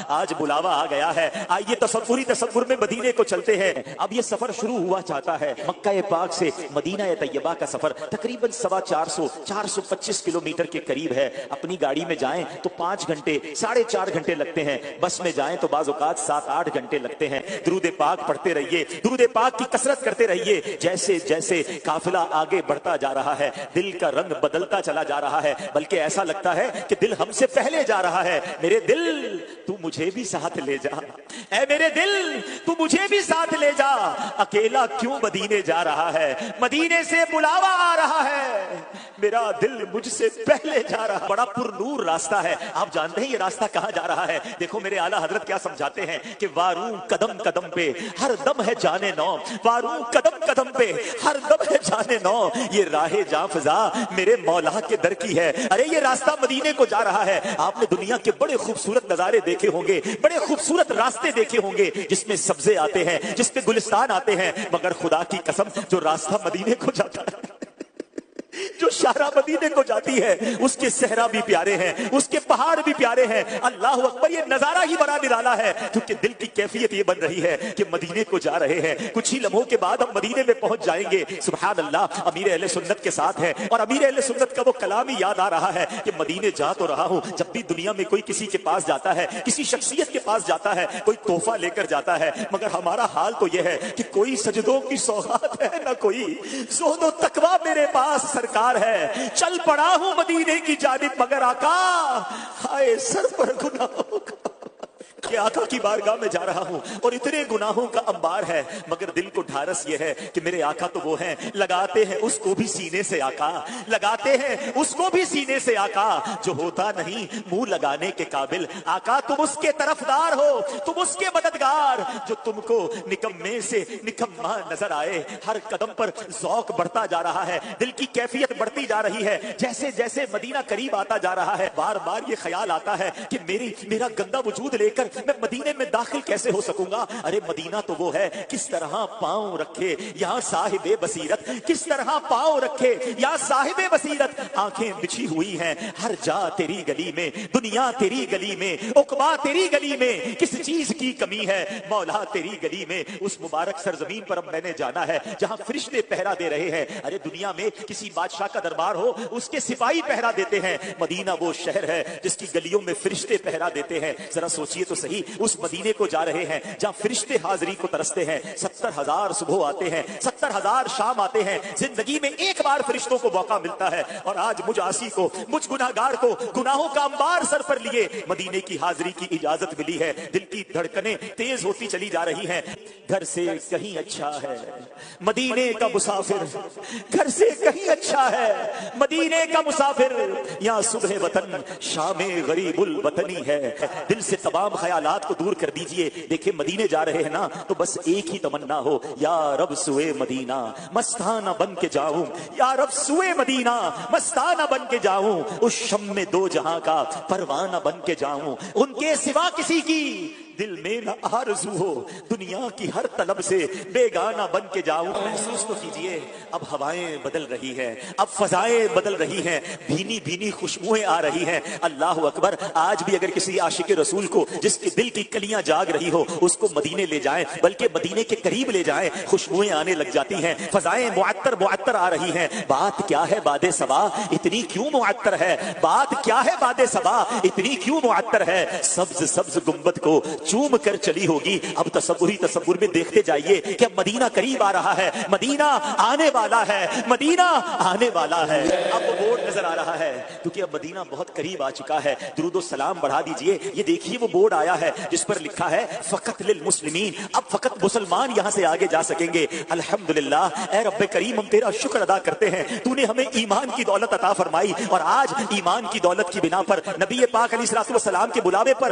آج بلاوا آ گیا ہے، آئیے تصور میں مدینے کو چلتے ہیں۔ اب یہ سفر شروع ہوا چاہتا ہے، مکہ پاک سے مدینہ طیبہ کا سفر تقریباً 425 کلومیٹر کے قریب ہے۔ اپنی گاڑی میں جائیں تو 5 گھنٹے 4.5 گھنٹے لگتے ہیں، بس میں جائیں تو بعض اوقات 7-8 گھنٹے لگتے ہیں۔ درود پاک پڑھتے رہیے، درود پاک کی کثرت کرتے رہیے۔ جیسے جیسے قافلہ آگے بڑھتا جا رہا ہے، دل کا رنگ بدلتا چلا جا رہا ہے، بلکہ ایسا لگتا ہے کہ دل ہم سے پہلے جا رہا ہے۔ میرے دل تو مجھے بھی ساتھ لے جا، اے میرے دل تو مجھے بھی ساتھ لے جا، اکیلا کیوں مدینے جا رہا ہے، مدینے سے بلاوا آ رہا ہے، میرا دل مجھ سے پہلے جا رہا ہے۔ بڑا پر نور راستہ ہے، آپ جانتے ہیں یہ راستہ کہاں جا رہا ہے؟ دیکھو میرے اعلیٰ حضرت کیا سمجھاتے ہیں کہ واروں قدم قدم پہ ہر دم ہے جانے نو، واروں قدم قدم پہ ہر دم ہے جانے نو، یہ راہ جاں فضا میرے مولا کے در کی ہے۔ ارے یہ راستہ مدینے کو جا رہا ہے۔ آپ نے دنیا کے بڑے خوبصورت نظارے دیکھے ہوں گے، بڑے خوبصورت راستے دیکھے ہوں گے جس میں سبزے آتے ہیں، جس میں گلستان آتے ہیں، مگر خدا کی قسم جو راستہ مدینے کو جاتا ہے، جو شاہراہ مدینے کو جاتی ہے، اس کے صحرا بھی پیارے ہیں، اس کے پہاڑ بھی پیارے ہیں۔ اللہ اکبر، یہ نظارہ ہی بڑا نرالا ہے، کیونکہ دل کی کیفیت یہ بن رہی ہے کہ مدینے کو جا رہے ہیں، کچھ ہی لمحوں کے بعد ہم مدینے میں پہنچ جائیں گے۔ سبحان اللہ، امیر اہل سنت کے ساتھ ہے، اور امیر اہل سنت کا وہ کلام ہی یاد آ رہا ہے کہ مدینے جا تو رہا ہوں، جب بھی دنیا میں کوئی کسی کے پاس جاتا ہے، کسی شخصیت کے پاس جاتا ہے، کوئی تحفہ لے کر جاتا ہے، مگر ہمارا حال تو یہ ہے کہ کوئی سجدوں کی سوغات ہے نہ کوئی زہد و تقویٰ میرے پاس سرکار ہے۔ چل پڑا ہوں مدینے کی جانب، مگر آقا ہائے سر پر گناہوں کا، کہ آقا کی بارگاہ میں جا رہا ہوں اور اتنے گناہوں کا انبار ہے، مگر دل کو ڈھارس یہ ہے کہ میرے آقا تو وہ ہیں، لگاتے ہیں اس کو بھی سینے سے آقا، لگاتے ہیں اس کو بھی سینے سے آقا، جو ہوتا نہیں منہ لگانے کے قابل۔ آقا تم اس کے طرفدار ہو، تم اس کے مددگار، جو تم کو نکمے سے نکما نظر آئے۔ ہر قدم پر ذوق بڑھتا جا رہا ہے، دل کی کیفیت بڑھتی جا رہی ہے۔ جیسے جیسے مدینہ قریب آتا جا رہا ہے، بار بار یہ خیال آتا ہے کہ میرا گندا وجود لے کر میں مدینے میں داخل کیسے ہو سکوں گا؟ ارے مدینہ تو وہ ہے، کس طرح پاؤں رکھے یا صاحب بصیرت، کس طرح پاؤں رکھے یا صاحب بصیرت، آنکھیں بچھی ہوئی ہیں ہر جا تیری گلی میں، دنیا تیری گلی میں، عقبہ تیری گلی میں، کس چیز کی کمی ہے مولا تیری گلی میں۔ اس مبارک سرزمین پر اب میں نے جانا ہے جہاں فرشتے پہرا دے رہے ہیں۔ ارے دنیا میں کسی بادشاہ کا دربار ہو، اس کے سپاہی پہرا دیتے ہیں، مدینہ وہ شہر ہے جس کی گلیوں میں فرشتے پہرا دیتے ہیں۔ ذرا سوچئے تو صحیح، اس مدینے کو جا رہے ہیں جہاں فرشتے حاضری کو ترستے ہیں۔ 70,000 صبح آتے ہیں، 70,000 شام آتے ہیں، زندگی میں ایک بار فرشتوں کو موقع ملتا ہے، اور آج مجھ عاصی کو، مجھ گناہگار کو گناہوں کا انبار سر پر لیے مدینے کی حاضری کی اجازت ملی ہے۔ دل کی دھڑکنیں تیز ہوتی چلی جا رہی ہیں۔ گھر سے کہیں اچھا ہے مدینے کا مسافر، گھر سے کہیں اچھا ہے مدینے کا مسافر، یہاں صبح وطن شام غریب الوطنی ہے۔ دل سے تمام خیالات کو دور کر دیجئے۔ دیکھیں مدینے جا رہے ہیں نا، تو بس ایک ہی تمنا ہو، یا رب سوئے مدینہ مستانہ بن کے جاؤں، یا رب سوئے مدینہ مستانہ بن کے جاؤں، اس شم میں دو جہاں کا پروانہ بن کے جاؤں، ان کے سوا کسی کی دل میں نہ آرزو ہو، دنیا کی ہر طلب سے بیگانہ بن کے جاؤں۔ محسوس تو کیجئے، اب ہوائیں بدل رہی ہیں، اب فضائیں بدل رہی ہیں، بھینی بھینی خوشبوئیں آ رہی ہیں۔ اللہ اکبر، آج بھی اگر کسی عاشق رسول کو جس کے دل کی کلیاں جاگ رہی ہو، اس کو مدینے لے جائیں، بلکہ مدینے کے قریب لے جائیں، خوشبوئیں آنے لگ جاتی ہیں، فضائیں معطر آ رہی ہیں۔ بات کیا ہے باد صبا اتنی کیوں معطر ہے، بات کیا ہے باد صبا اتنی کیوں معطر ہے، سبز سبز گنبد کو چوم کر چلی ہوگی۔ اب تصور میں دیکھتے جائیے کہ اب مدینہ قریب آ رہا ہے، مدینہ آنے والا ہے، مدینہ آنے والا ہے۔ اب بورڈ نظر آ رہا ہے کیونکہ اب مدینہ بہت قریب آ چکا ہے۔ درود و سلام بڑھا دیجئے، یہ دیکھیے وہ بورڈ آیا ہے جس پر لکھا ہے فقط للمسلمین، اب فقط مسلمان یہاں سے آگے جا سکیں گے۔ الحمدللہ، اے رب کریم ہم تیرا شکر ادا کرتے ہیں، تو نے ہمیں ایمان کی دولت عطا فرمائی، اور آج ایمان کی دولت کی بنا پر نبی پاک علیہ الصلوۃ والسلام کے بلاوے پر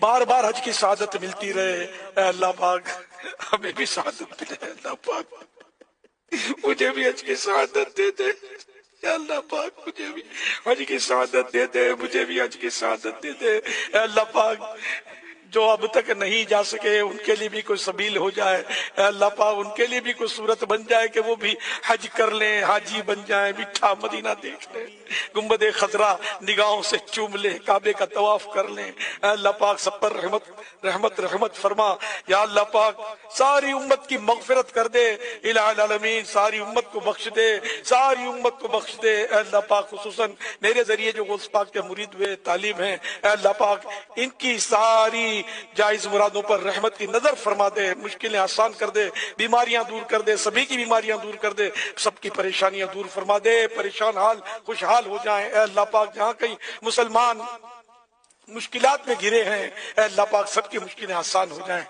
بار بار حج کی سعادت ملتی رہے، اے اللہ پاک ہمیں بھی سعادت ملے، اللہ پاک مجھے بھی حج کی سعادت دے دے، اے اللہ پاک مجھے بھی حج کی سعادت دے دے، مجھے بھی حج کی سعادت دے دے، اے اللہ پاک جو اب تک نہیں جا سکے ان کے لیے بھی کوئی سبیل ہو جائے، اے اللہ پاک ان کے لیے بھی کوئی صورت بن جائے کہ وہ بھی حج کر لیں، حاجی بن جائیں، میٹھا مدینہ دیکھ لیں، گنبد خضرا نگاہوں سے چوم لیں، کعبے کا طواف کر لیں، اے اللہ پاک سب پر رحمت فرما، یا اللہ پاک ساری امت کی مغفرت کر دے، الہ العالمین ساری امت کو بخش دے، ساری امت کو بخش دے، اے اللہ پاک خصوصاً میرے ذریعے جو غوث پاک کے مرید ہوئے تعلیم ہیں، اے اللہ پاک ان کی ساری جائز مرادوں پر رحمت کی نظر فرما دے، مشکلیں آسان کر دے، بیماریاں دور کر دے، سبھی کی بیماریاں دور کر دے، سب کی پریشانیاں دور فرما دے، پریشان حال خوشحال ہو جائیں، اے اللہ پاک جہاں کہیں مسلمان مشکلات میں گھرے ہیں، اے اللہ پاک سب کی مشکلیں آسان ہو جائیں۔